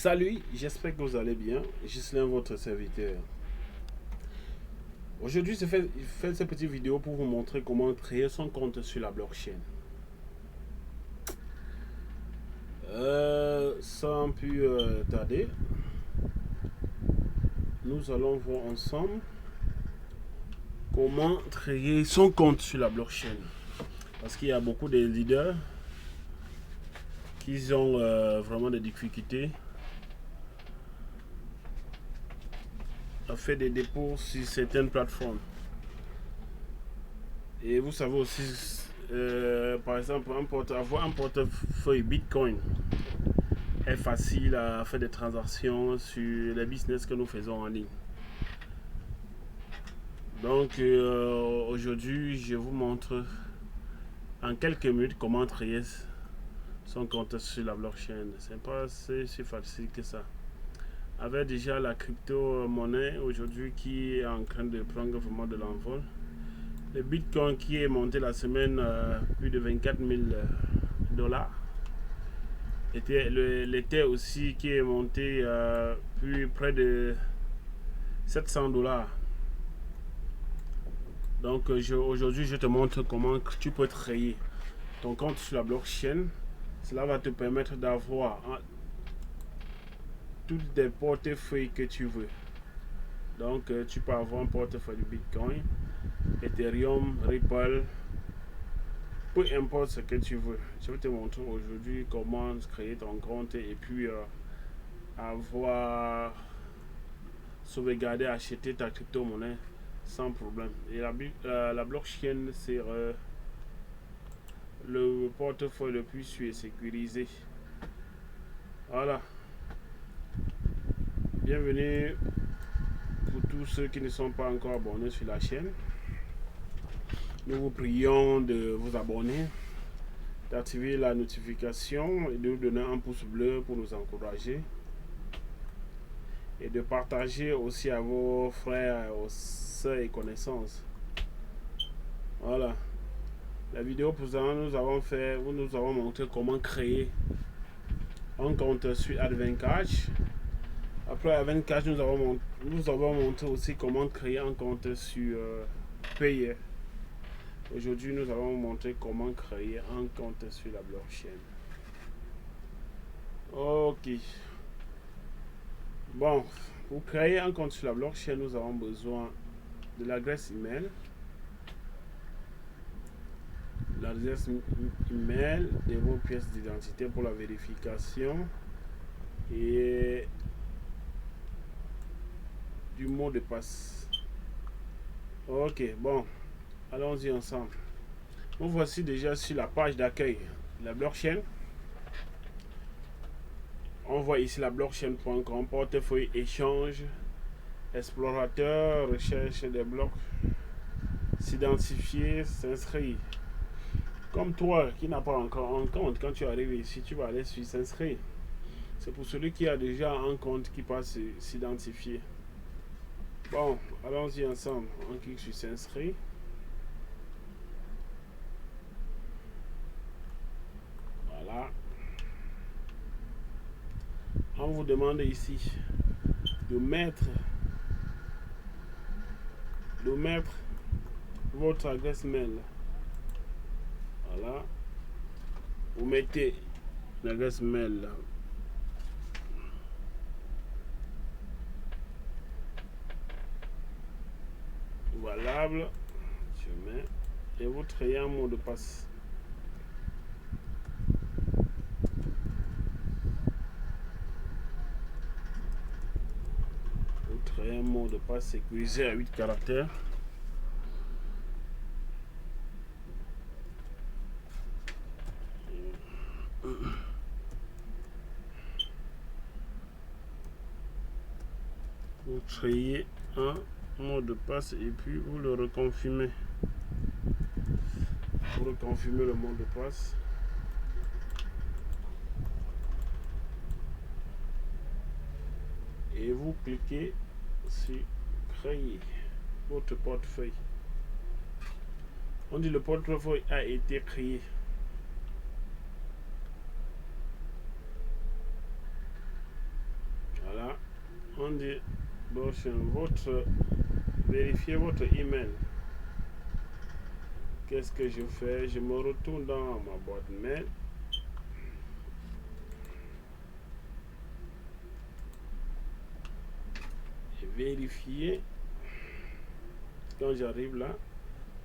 Salut, j'espère que vous allez bien. Ghislain, votre serviteur. Aujourd'hui, je fais cette petite vidéo pour vous montrer comment créer son compte sur la blockchain. Sans plus tarder, nous allons voir ensemble comment créer son compte sur la blockchain. Parce qu'il y a beaucoup de leaders qui ont vraiment des difficultés à faire des dépôts sur certaines plateformes. Et vous savez aussi, par exemple, avoir un portefeuille Bitcoin est facile à faire des transactions sur les business que nous faisons en ligne. Donc aujourd'hui, je vous montre en quelques minutes comment créer son compte sur la blockchain. C'est pas si facile que ça. Avec déjà la crypto-monnaie aujourd'hui qui est en train de prendre vraiment de l'envol. Le Bitcoin qui est monté la semaine plus de 24 000 dollars. L'Ether aussi qui est monté plus près de 700 dollars. Donc aujourd'hui je te montre comment tu peux créer ton compte sur la blockchain. Cela va te permettre d'avoir tous les portefeuilles que tu veux. Donc tu peux avoir un portefeuille de Bitcoin, Ethereum, Ripple, peu importe ce que tu veux. Je vais te montrer aujourd'hui comment créer ton compte et puis avoir sauvegardé, acheter ta crypto-monnaie sans problème. Et la blockchain, c'est le portefeuille le plus sûr et sécurisé. Voilà. Bienvenue pour tous ceux qui ne sont pas encore abonnés sur la chaîne. Nous vous prions de vous abonner, d'activer la notification et de nous donner un pouce bleu pour nous encourager. Et de partager aussi à vos frères, aux soeurs et connaissances. Voilà. La vidéo précédente, nous avons montré comment créer un compte sur Advancash. Après Advancash, nous avons montré aussi comment créer un compte sur Payer. Aujourd'hui, nous allons montrer comment créer un compte sur la blockchain. Ok. Bon, pour créer un compte sur la blockchain, nous avons besoin de l'adresse email. L'adresse email, de vos pièces d'identité pour la vérification et du mot de passe. Ok, bon, allons-y ensemble. Nous voici déjà sur la page d'accueil de la blockchain. On voit ici la blockchain.com, portefeuille échange, explorateur, recherche des blocs, s'identifier, s'inscrire. Comme toi qui n'a pas encore un compte, quand tu arrives ici, tu vas aller sur s'inscrire. C'est pour celui qui a déjà un compte qui passe s'identifier. Bon, allons-y ensemble. On clique sur s'inscrire. Voilà. On vous demande ici de mettre votre adresse mail. Voilà. Vous mettez l'adresse mail. Valable. Je mets. Et vous créez un mot de passe. Vous créez un mot de passe sécurisé à 8 caractères. Vous créez un mot de passe et puis vous le reconfirmez. Vous reconfirmez le mot de passe. Et vous cliquez sur créer votre portefeuille. On dit le portefeuille a été créé. On dit vérifiez votre email. Qu'est-ce que je fais? Je me retourne dans ma boîte mail. Et vérifier. Quand j'arrive là,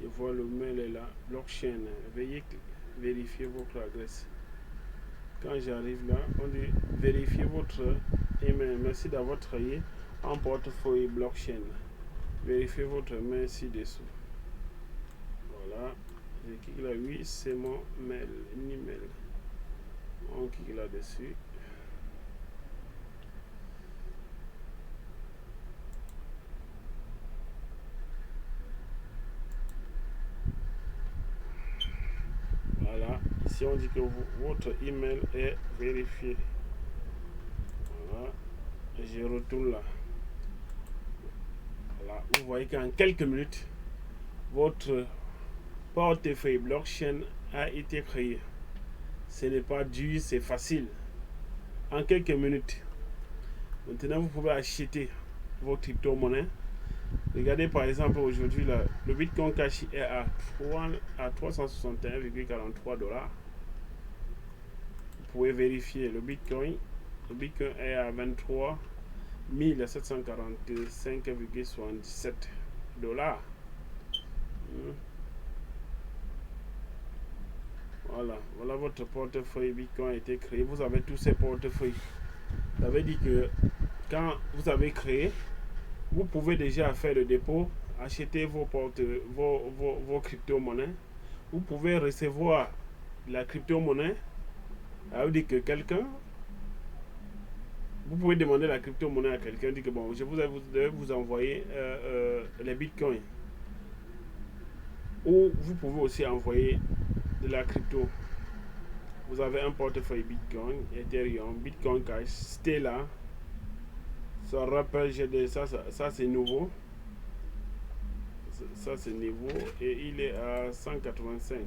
je vois le mail est là. Blockchain. Veuillez vérifier votre adresse. Quand j'arrive là, on dit vérifiez votre email. Merci d'avoir travaillé en portefeuille blockchain. Vérifiez votre mail ci-dessous. Voilà. Je clique là, oui, c'est mon mail, email. On clique là-dessus. Voilà. Ici, on dit que votre email est vérifié. Voilà. Je retourne là. Voilà. Vous voyez qu'en quelques minutes, votre portefeuille blockchain a été créé. Ce n'est pas dur, c'est facile. En quelques minutes. Maintenant, vous pouvez acheter vos crypto-monnaies. Regardez par exemple aujourd'hui, le Bitcoin Cash est à 361,43 $. Vous pouvez vérifier le Bitcoin. Le Bitcoin est à 23 745,77 $. Voilà votre portefeuille Bitcoin a été créé. Vous avez tous ces portefeuilles. Ça veut dire que quand vous avez créé, vous pouvez déjà faire le dépôt, acheter vos crypto-monnaies. Vous pouvez recevoir la crypto-monnaie. Ça veut dire que vous pouvez demander la crypto-monnaie à quelqu'un, dire que bon, je vais vous envoyer les bitcoins. Ou vous pouvez aussi envoyer de la crypto. Vous avez un portefeuille Bitcoin, Ethereum, Bitcoin Cash, Stellar. Ça rappelle, ça c'est nouveau. Ça c'est nouveau et il est à 185.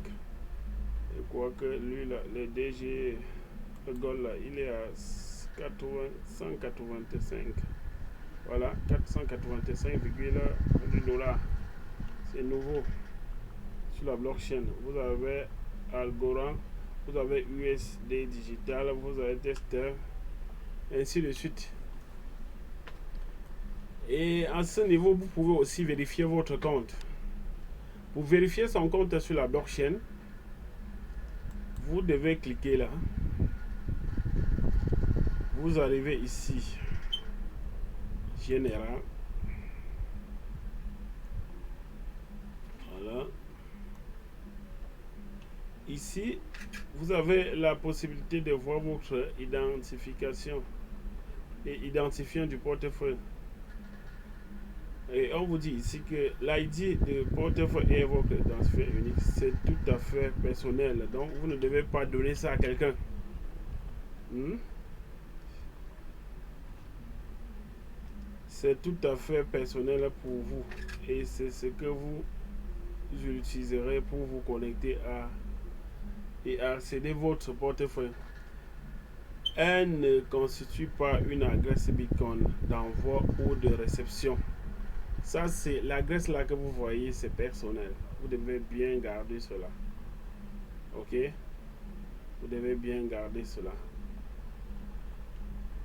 Je crois que lui, là, le DG Gold, là, il est à 185. Voilà, 485,1 $. C'est nouveau sur la blockchain. Vous avez Algorand, vous avez USD Digital, vous avez Tester, ainsi de suite. Et à ce niveau, vous pouvez aussi vérifier votre compte. Pour vérifier son compte sur la blockchain, vous devez cliquer là. Vous arrivez ici, Général. Voilà. Ici, vous avez la possibilité de voir votre identification et identifiant du portefeuille. Et on vous dit ici que l'ID de portefeuille et votre identifiant unique, c'est tout à fait personnel. Donc, vous ne devez pas donner ça à quelqu'un. C'est tout à fait personnel pour vous. Et c'est ce que vous utiliserez pour vous connecter à et accéder à votre portefeuille. Elle ne constitue pas une adresse Bitcoin d'envoi ou de réception. Ça, c'est l'adresse là que vous voyez, c'est personnel. Vous devez bien garder cela. Ok? Vous devez bien garder cela.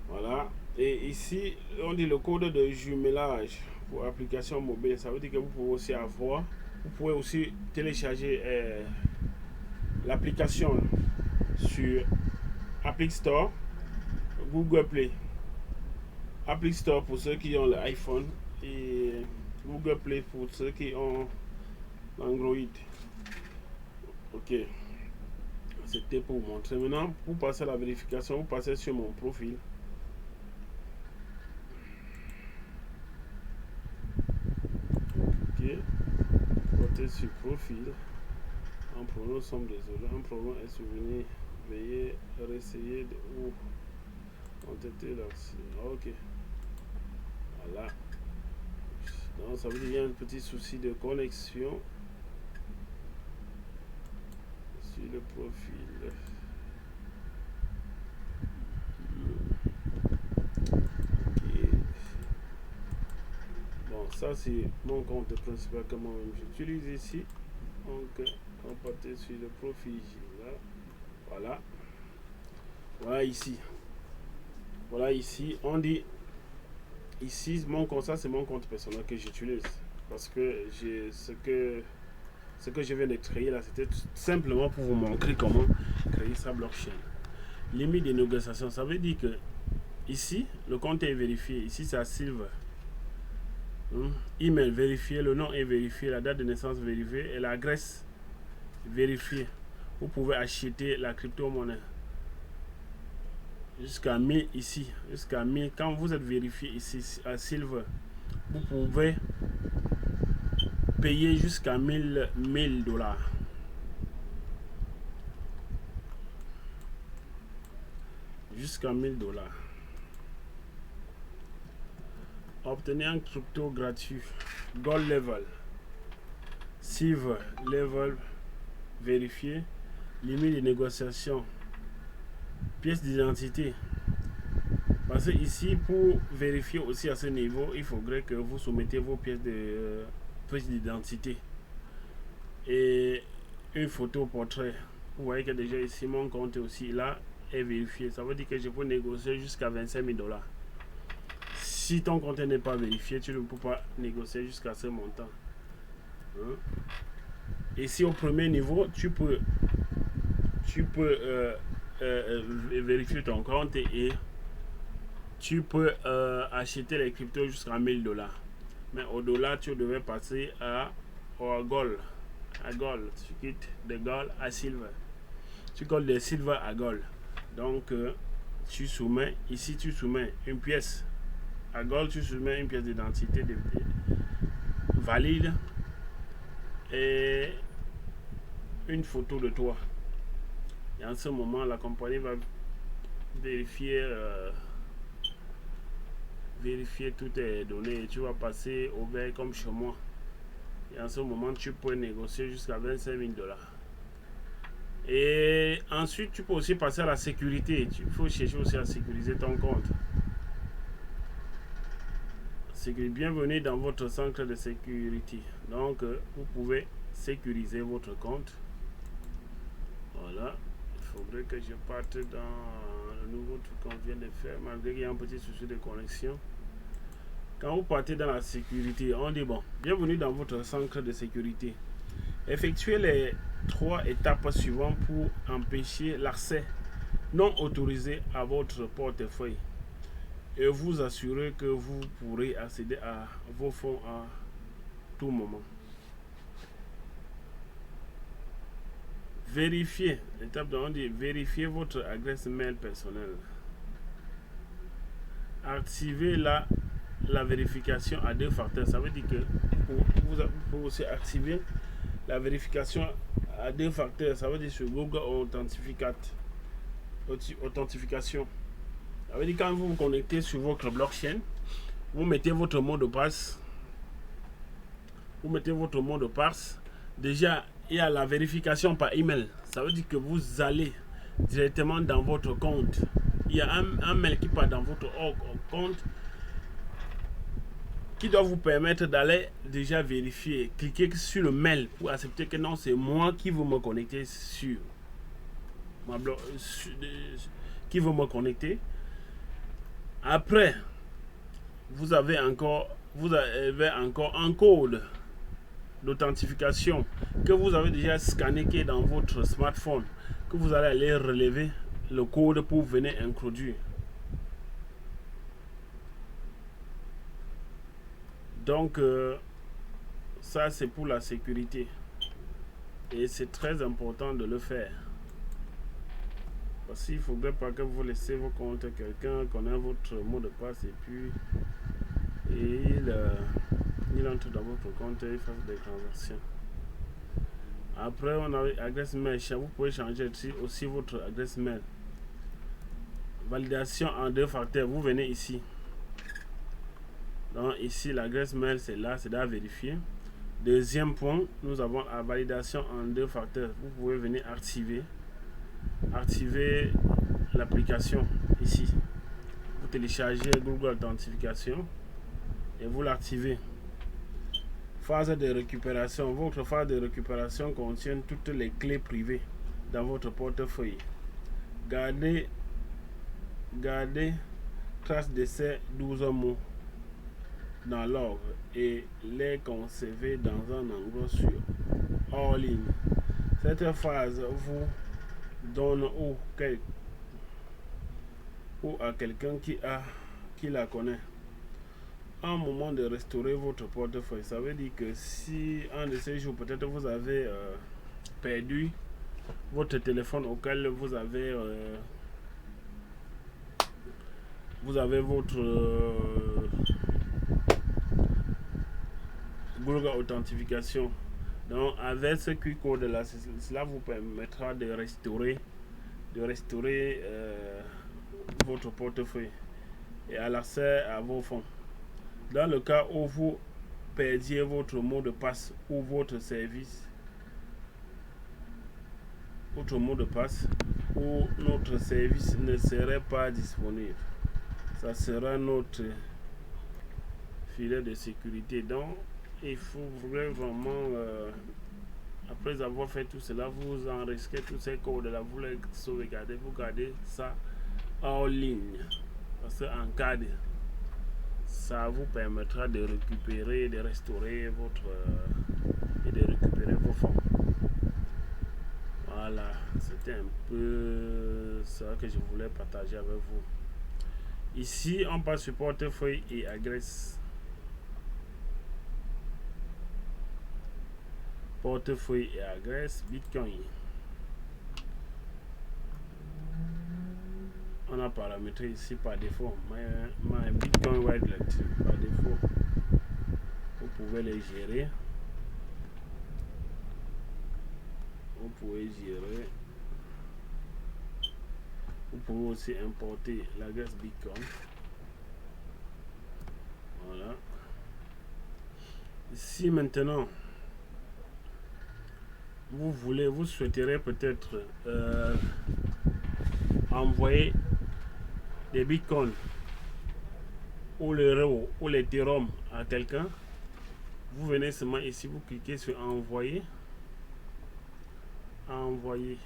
Voilà. Et ici, on dit le code de jumelage pour application mobile. Ça veut dire que vous pouvez aussi avoir, vous pouvez aussi télécharger l'application sur Apple Store, Google Play. Apple Store pour ceux qui ont l'iPhone et Google Play pour ceux qui ont l'Android. Ok. C'était pour vous montrer. Maintenant, pour passer à la vérification, vous passez sur mon profil. Ok. Votez sur profil. Un problème, nous sommes désolés. Un problème est survenu. Veuillez réessayer de où on était là. Ok. Voilà. Donc, ça veut dire qu'il y a un petit souci de connexion sur le profil. Ok. ça c'est mon compte principal que moi-même j'utilise ici. Donc on partait sur le profil là. Voilà. Voilà ici. Voilà ici. On dit ici mon compte, ça c'est mon compte personnel que j'utilise. Parce que j'ai ce que je viens de créer là, c'était simplement pour vous montrer comment créer sa blockchain. Limite de négociation, ça veut dire que ici, le compte est vérifié. Ici, c'est à Silver. Email vérifié, le nom est vérifié, la date de naissance vérifiée et l'adresse vérifiée. Vous pouvez acheter la crypto-monnaie. Jusqu'à 1000 ici. Jusqu'à 1000. Quand vous êtes vérifié ici à Silver, vous pouvez payer jusqu'à 1000 $. Jusqu'à 1000 $. Obtenir un crypto gratuit. Gold level. Silver level vérifié. Limite de négociation. Pièce d'identité. Parce que ici, pour vérifier aussi à ce niveau, il faudrait que vous soumettez vos pièces d'identité et une photo portrait. Vous voyez que déjà ici, mon compte aussi là est vérifié. Ça veut dire que je peux négocier jusqu'à 25 000 $. Si ton compte n'est pas vérifié, tu ne peux pas négocier jusqu'à ce montant. Ici, au premier niveau, tu peux vérifier ton compte et tu peux acheter les cryptos jusqu'à 1000 $. Mais au-delà, tu devais passer à gold. À gold. Tu quittes de gold à silver. Tu colles de silver à gold. Donc, tu soumets, ici, tu soumets une pièce. À gold, tu soumets une pièce d'identité valide et une photo de toi. Et en ce moment, la compagnie va vérifier toutes tes données et tu vas passer au vert comme chez moi. Et en ce moment, tu peux négocier jusqu'à 25 000 $. Et ensuite, tu peux aussi passer à la sécurité. Il faut chercher aussi à sécuriser ton compte. Bienvenue dans votre centre de sécurité. Donc, vous pouvez sécuriser votre compte. Voilà. Il faudrait que je parte dans le nouveau truc qu'on vient de faire, malgré qu'il y a un petit souci de connexion. Quand vous partez dans la sécurité, on dit bon, bienvenue dans votre centre de sécurité. Effectuez les 3 étapes suivantes pour empêcher l'accès non autorisé à votre portefeuille et vous assurer que vous pourrez accéder à vos fonds à tout moment. Vérifiez, l'étape de on dit vérifiez votre adresse mail personnelle. Activez la vérification à 2 facteurs. Ça veut dire que vous pouvez aussi activer la vérification à 2 facteurs. Ça veut dire sur Google Authentification. Ça veut dire quand vous vous connectez sur votre blockchain, vous mettez votre mot de passe. Déjà, il y a la vérification par email. Ça veut dire que vous allez directement dans votre compte. Il y a un mail qui part dans votre compte qui doit vous permettre d'aller déjà vérifier. Cliquez sur le mail pour accepter que non, c'est moi qui veux me connecter sur ma qui veut me connecter. Après, vous avez encore un code d'authentification que vous avez déjà scanné qui est dans votre smartphone, que vous allez aller relever le code pour venir introduire. Donc, ça c'est pour la sécurité. Et c'est très important de le faire. Parce qu'il ne faudrait pas que vous laissez vos comptes à quelqu'un, connaît votre mot de passe et puis il entre dans votre compte et il fasse des transactions. Après, on a l'adresse mail. Vous pouvez changer aussi votre adresse mail. Validation en 2 facteurs. Vous venez ici. Donc ici, l'adresse mail, c'est là, c'est à vérifier. Deuxième point, nous avons la validation en 2 facteurs. Vous pouvez venir activer l'application ici. Vous téléchargez Google Authentification et vous l'activez. Phase de récupération. Votre phase de récupération contient toutes les clés privées dans votre portefeuille. Gardez trace de ces 12 mots dans l'ordre et les conserver dans un endroit sûr, hors ligne. Cette phase vous donne ou à quelqu'un qui la connaît un moment de restaurer votre portefeuille. Ça veut dire que si un de ces jours peut-être vous avez perdu votre téléphone auquel vous avez votre Google Authentification. Donc avec ce QR code là, cela vous permettra de restaurer votre portefeuille et à l'accès à vos fonds. Dans le cas où vous perdiez votre mot de passe ou votre mot de passe ou notre service ne serait pas disponible, ça sera notre filet de sécurité. Donc il faut vraiment après avoir fait tout cela, vous enregistrez tous ces codes là, vous les sauvegardez, vous gardez ça en ligne, parce qu'en cas de ça vous permettra de récupérer, de restaurer et de récupérer vos fonds. Voilà, c'était un peu ça que je voulais partager avec vous. Ici, on passe sur portefeuille et adresse. Portefeuille et adresse Bitcoin. On a paramétré ici par défaut my Bitcoin wallet par défaut. Vous pouvez les gérer. Vous pouvez gérer. Vous pouvez aussi importer l'adresse Bitcoin. Voilà. Si maintenant vous souhaiterez peut-être envoyer des bitcoins ou l'euro ou l'ethereum à quelqu'un, vous venez seulement ici, vous cliquez sur envoyer. Envoyer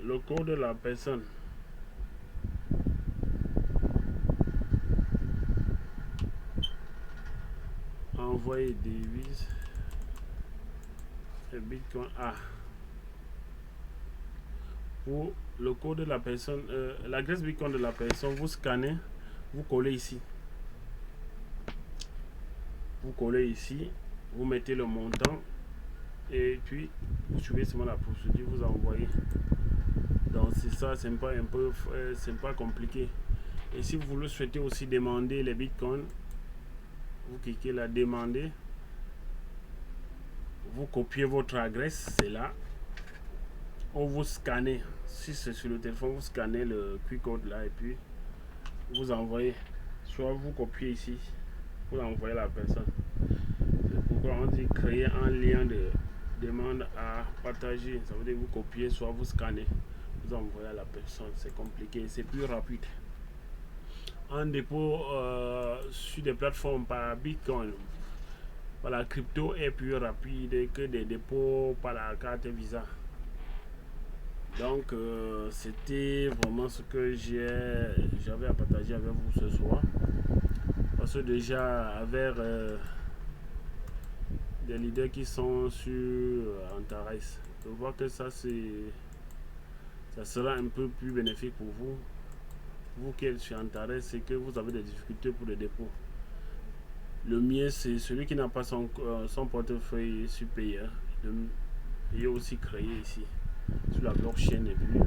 le code de la personne. Envoyer devises et bitcoin pour le code de la personne, l'adresse bitcoin de la personne, vous scannez, vous collez ici, vous mettez le montant et puis vous suivez seulement la procédure, vous envoyez. Donc c'est ça, c'est pas compliqué. Et si vous le souhaitez aussi demander les bitcoins, vous cliquez là, demander, vous copiez votre adresse, c'est là, ou vous scannez, si c'est sur le téléphone, vous scannez le QR code là et puis vous envoyez, soit vous copiez ici, vous l'envoyez à la personne. C'est pourquoi on dit créer un lien de demande à partager. Ça veut dire vous copiez, soit vous scannez, vous envoyez à la personne. C'est compliqué, c'est plus rapide. Un dépôt sur des plateformes par Bitcoin, par la crypto, est plus rapide que des dépôts par la carte Visa. Donc c'était vraiment ce que j'avais à partager avec vous ce soir, parce que déjà avec des leaders qui sont sur Antares, je vois que ça sera un peu plus bénéfique pour vous. Vous qui êtes sur Antares, c'est que vous avez des difficultés pour le dépôt. Le mieux, c'est celui qui n'a pas son portefeuille sur Payer. Il est aussi créé ici sur la blockchain et puis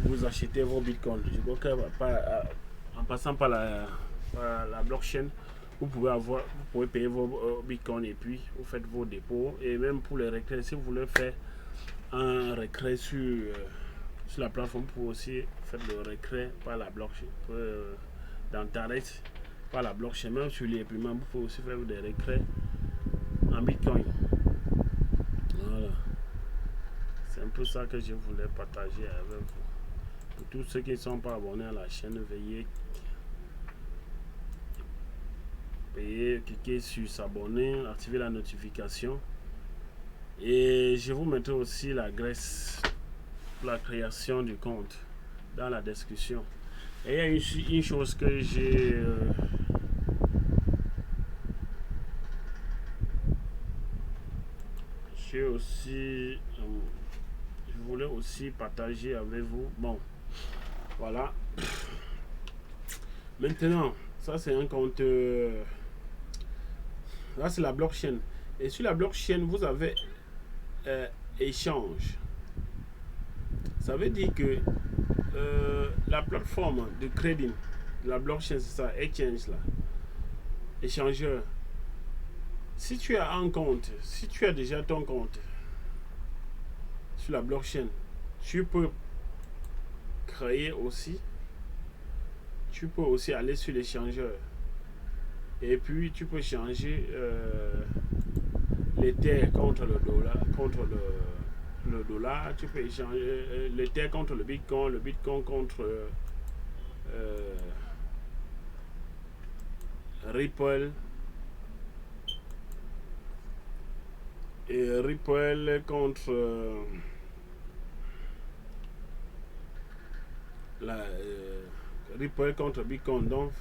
vous achetez vos bitcoins. Je crois que en passant par la blockchain, vous pouvez payer vos bitcoins et puis vous faites vos dépôts. Et même pour les retraits, si vous voulez faire un retrait sur la plateforme, vous pouvez aussi faire le retrait par la blockchain. Dans Tarex, par la blockchain, même sur les paiements, vous pouvez aussi faire des retraits en bitcoin. Voilà. C'est un peu ça que je voulais partager avec vous. Pour tous ceux qui ne sont pas abonnés à la chaîne, veuillez cliquer sur s'abonner, activer la notification. Et je vous mettrai aussi l'adresse pour la création du compte dans la description. Et il y a une chose que j'ai aussi je voulais aussi partager avec vous. Bon, voilà. Maintenant, ça c'est un compte là c'est la blockchain, et sur la blockchain vous avez échange. Ça veut dire que la plateforme de crédit de la blockchain, c'est ça, exchange là, échangeur. Si tu as un compte, si tu as déjà ton compte sur la blockchain, tu peux créer aussi, tu peux aussi aller sur l'échangeur et puis tu peux changer l'Ether contre le dollar, le dollar. Tu peux échanger l'Ether contre le Bitcoin contre Ripple, et Ripple contre Ripple contre Bitcoin. Donc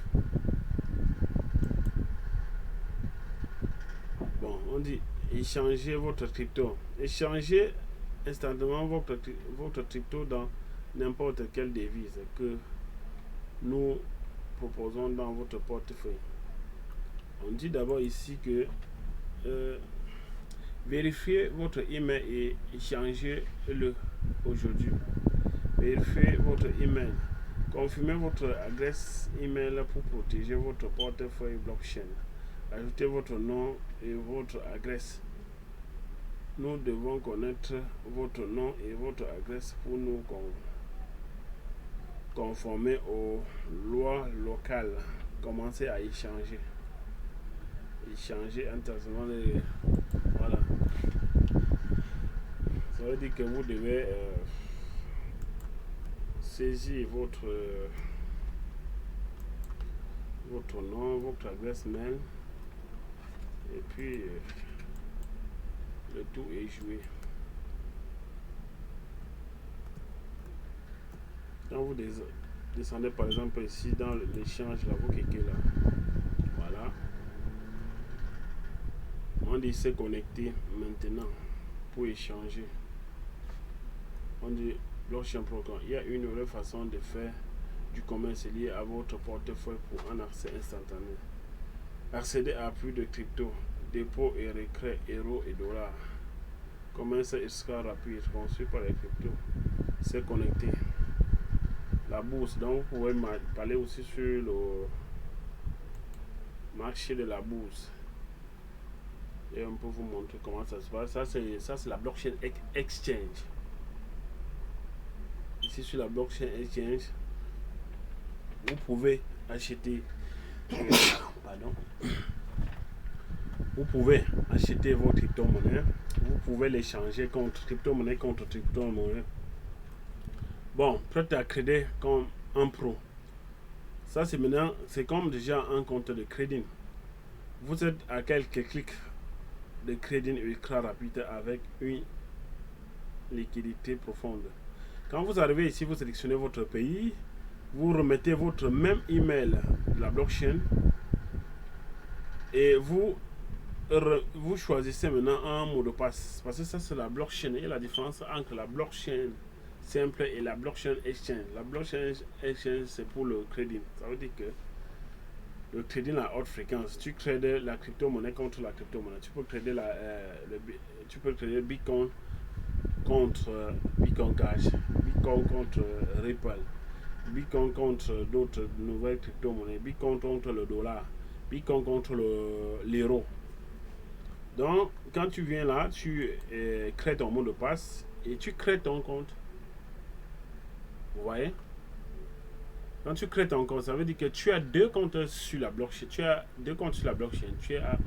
bon, on dit échanger votre crypto, échanger instantanément votre crypto dans n'importe quelle devise que nous proposons dans votre portefeuille. On dit d'abord ici que vérifiez votre email et échangez-le aujourd'hui. Vérifiez votre email. Confirmez votre adresse email pour protéger votre portefeuille blockchain. Ajoutez votre nom et votre adresse. Nous devons connaître votre nom et votre adresse pour nous conformer aux lois locales. Commencez à échanger. Échanger intéressamment. Voilà. Ça veut dire que vous devez saisir votre nom, votre adresse mail, et puis le tout est joué. Quand vous descendez par exemple ici dans l'échange, là, vous cliquez là. Voilà. On dit se connecter maintenant pour échanger. On dit blockchain programme. Il y a une autre façon de faire du commerce lié à votre portefeuille pour un accès instantané. Accéder à plus de crypto, dépôt et retrait, euros et dollars. Commerce extra rapide, conçu par les cryptos. Se connecter. La bourse, donc vous pouvez parler aussi sur le marché de la bourse. Et on peut vous montrer comment ça se passe. Ça c'est la blockchain exchange. Ici sur la blockchain exchange, vous pouvez acheter pardon, vous pouvez acheter votre crypto-monnaie, vous pouvez l'échanger contre crypto-monnaie contre crypto-monnaie. Bon, peut-être accéder comme un pro. Ça c'est maintenant, c'est comme déjà un compte de crédit. Vous êtes à quelques clics de crédit ultra rapide avec une liquidité profonde. Quand vous arrivez ici, vous sélectionnez votre pays, vous remettez votre même email de la blockchain et vous choisissez maintenant un mot de passe. Parce que ça c'est la blockchain. Et la différence entre la blockchain simple et la blockchain exchange. La blockchain exchange c'est pour le crédit. Ça veut dire que le trading à haute fréquence, tu trades la crypto-monnaie contre la crypto-monnaie. Tu peux trader tu peux trader Bitcoin contre Bitcoin Cash, Bitcoin contre Ripple, Bitcoin contre d'autres nouvelles crypto-monnaies, Bitcoin contre le dollar, Bitcoin contre l'euro. Donc, quand tu viens là, tu crées ton mot de passe et tu crées ton compte. Vous voyez? Quand tu crées ton compte, ça veut dire que tu as deux comptes sur la blockchain. Tu as deux comptes sur la blockchain. Tu as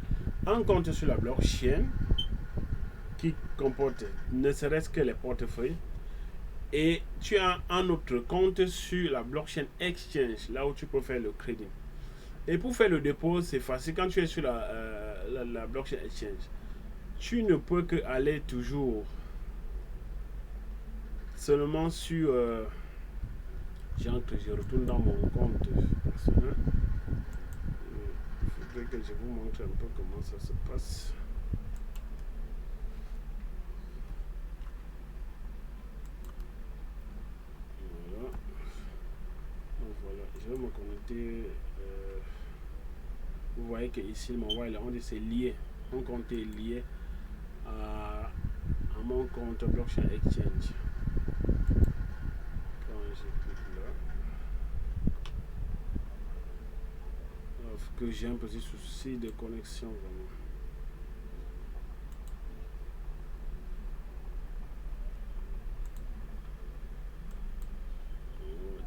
un compte sur la blockchain qui comporte ne serait-ce que les portefeuilles. Et tu as un autre compte sur la blockchain exchange, là où tu peux faire le crédit. Et pour faire le dépôt, c'est facile. Quand tu es sur la blockchain exchange, tu ne peux que aller toujours seulement sur j'entre, je retourne dans mon compte personnel. Il faudrait que je vous montre un peu comment ça se passe. Voilà. Donc voilà, je vais me connecter. Vous voyez que ici, mon wallet, on dit c'est lié. Mon compte est lié à mon compte blockchain exchange. Quand je clique là, que j'ai un petit souci de connexion vraiment.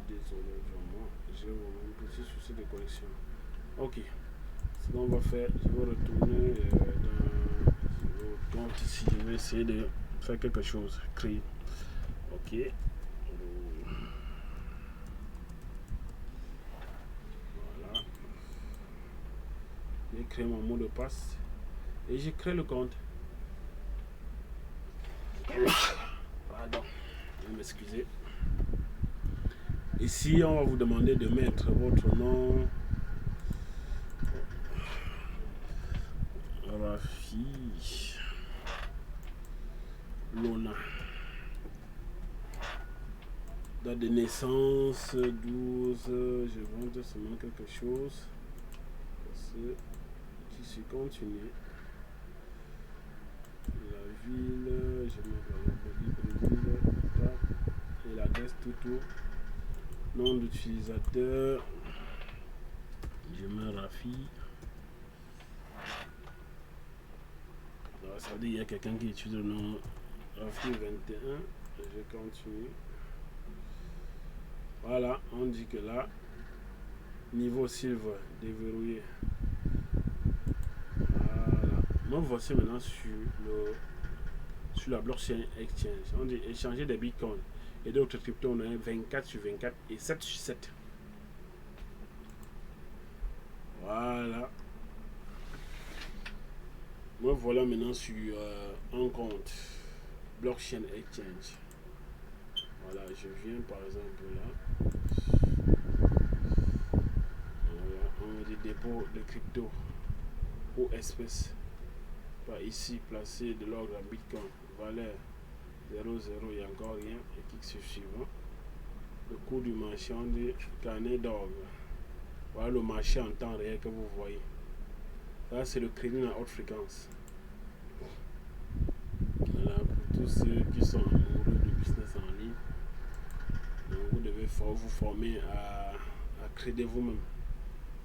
Désolé vraiment, j'ai vraiment un petit souci de connexion. Ok, ce qu'on va faire, je vais retourner dans le compte ici. Je vais essayer de faire quelque chose, créer. Ok. Voilà. J'ai créé mon mot de passe et j'ai créé le compte. Pardon, je vais m'excuser. Ici, on va vous demander de mettre votre nom. Rafi Lona. Date de naissance 12. Je montre seulement quelque chose. Parce que je suis continué. La ville, je mets le Brésil. Et l'adresse tout. Nom d'utilisateur. Je mets Rafi. Alors, ça veut dire qu'il y a quelqu'un qui utilise le nom Rafi 21. Je continue. Voilà, on dit que là, niveau silver déverrouillé. Voilà. Nous voici maintenant sur la blockchain exchange. On dit échanger des bitcoins et d'autres cryptos. On a 24 sur 24 et 7 sur 7. Voilà. Moi voilà maintenant sur un compte blockchain exchange. Voilà, je viens par exemple là. Voilà, on dit dépôt de crypto ou espèces. Par ici, placé de l'ordre à bitcoin. Valeur 0,0, il n'y a encore rien. Et clique sur suivant. Le cours du marché, on dit carnet d'orgue. Voilà le marché en temps réel que vous voyez. Là, c'est le crédit à haute fréquence. Voilà, pour tous ceux qui sont amoureux de business en ligne, donc vous devez vous former à créditer vous-même.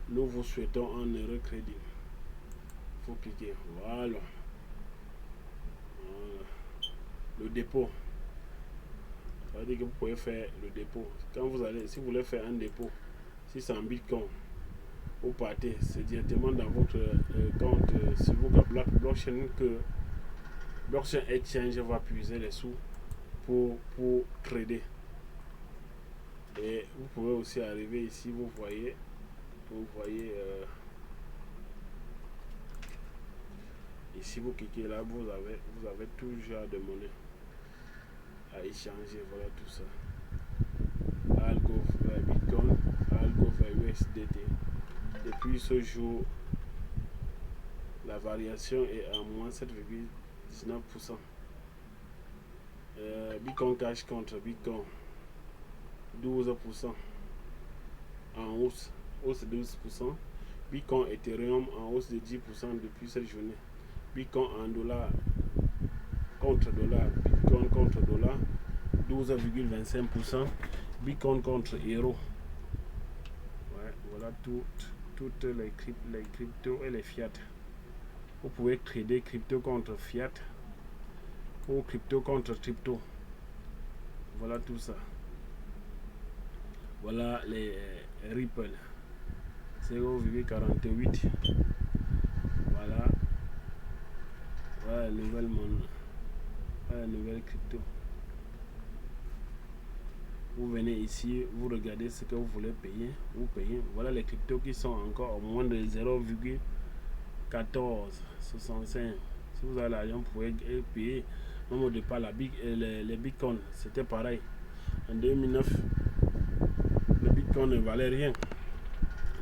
Nous vous souhaitons un heureux crédit. Il faut cliquer. Voilà. Le dépôt. Ça veut dire que vous pouvez faire le dépôt. Quand vous allez, si vous voulez faire un dépôt, si c'est en bitcoin, vous partez, c'est directement dans votre compte sur votre blockchain que blockchain exchange va puiser les sous pour trader. Et vous pouvez aussi arriver ici, vous voyez ici vous cliquez là, vous avez tout genre de monnaie à échanger. Voilà tout ça. Algo vers Bitcoin, Algo vers USDT. Depuis ce jour, la variation est à moins 7,19%. Bitcoin Cash contre Bitcoin 12% en hausse de 12%. Bitcoin Ethereum en hausse de 10% depuis cette journée. Bitcoin en dollars contre dollar, Bitcoin contre dollar 12,25%. Bitcoin contre euro. Ouais, voilà toutes les cryptos et les fiat. Vous pouvez trader crypto contre fiat ou crypto contre crypto. Voilà tout ça. Voilà les Ripple 0,48. Voilà. Voilà la nouvelle monnaie. Voilà la nouvelle crypto. Vous venez ici, vous regardez ce que vous voulez payer, vous payez. Voilà les cryptos qui sont encore au moins de 0,1465. Si vous avez l'argent, vous pouvez payer. Même au départ, les bitcoins, c'était pareil. En 2009, le bitcoin ne valait rien.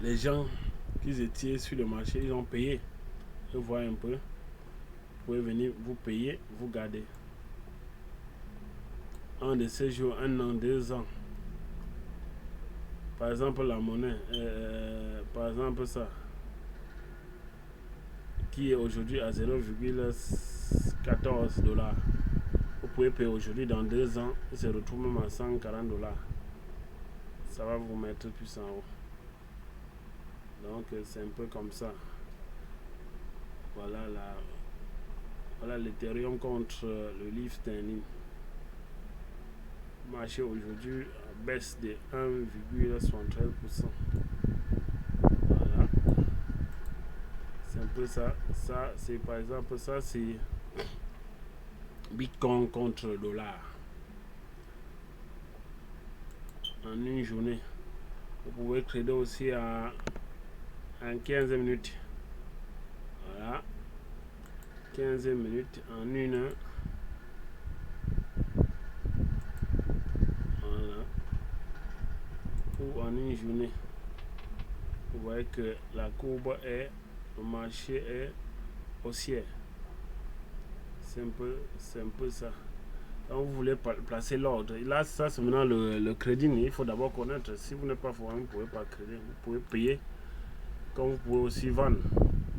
Les gens qui étaient sur le marché, ils ont payé. Je vois un peu. Vous pouvez venir, vous payer, vous gardez. Un de ces jours, 1 an, 2 ans. Par exemple, la monnaie, par exemple ça, qui est aujourd'hui à 0,14 $. Vous pouvez payer aujourd'hui, dans 2 ans, il se retrouve même à 140 $. Ça va vous mettre plus en haut. Donc c'est un peu comme ça. Voilà l'Ethereum contre le livre sterling. Marché aujourd'hui baisse de 1,73%. Voilà. C'est un peu ça. Ça, c'est par exemple, ça c'est Bitcoin contre le dollar. En une journée. Vous pouvez trader aussi en 15 minutes. Voilà. 15 minutes en une heure. Voilà. Ou en une journée. Vous voyez que la courbe est, le marché est haussier. C'est un peu ça. Donc vous voulez placer l'ordre. Là, ça c'est maintenant le crédit. Il faut d'abord connaître. Si vous n'êtes pas forain, vous ne pouvez pas crédit. Vous pouvez payer comme vous pouvez aussi vendre.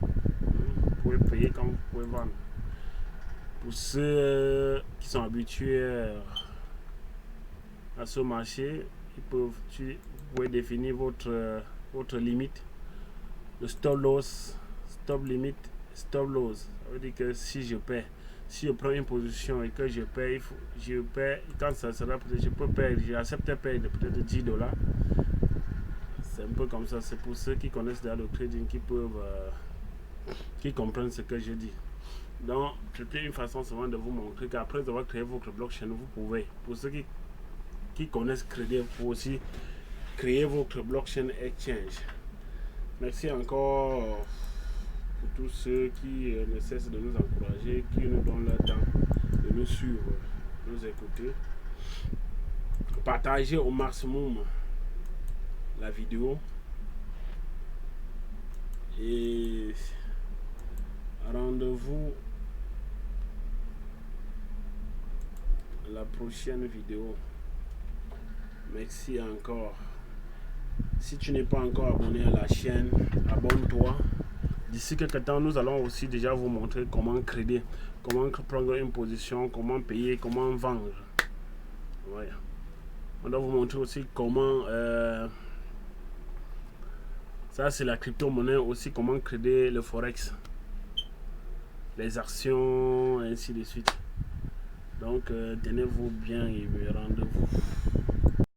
Vous pouvez payer comme vous pouvez vendre. Pour ceux qui sont habitués à ce marché, vous pouvez définir votre limite. Le stop loss, stop limit, stop loss. Ça veut dire que si je prends une position et que je paye, quand ça sera peut-être, je peux perdre, j'accepte de perdre peut-être 10 $. C'est un peu comme ça. C'est pour ceux qui connaissent déjà le trading qui comprennent ce que je dis. Donc, c'était une façon seulement de vous montrer qu'après avoir créé votre blockchain, vous pouvez, pour ceux qui connaissent crédit, vous pouvez aussi créer votre blockchain exchange. Merci encore pour tous ceux qui ne cessent de nous encourager, qui nous donnent le temps de nous suivre, de nous écouter. Partagez au maximum la vidéo et rendez-vous à la prochaine vidéo. Merci encore. Si tu n'es pas encore abonné à la chaîne, abonne-toi. D'ici quelques temps, nous allons aussi déjà vous montrer comment créer, comment prendre une position, comment payer, comment vendre. Voilà. On doit vous montrer aussi comment ça c'est la crypto-monnaie, aussi comment créer le forex, les actions, ainsi de suite. Donc tenez-vous bien et rendez-vous.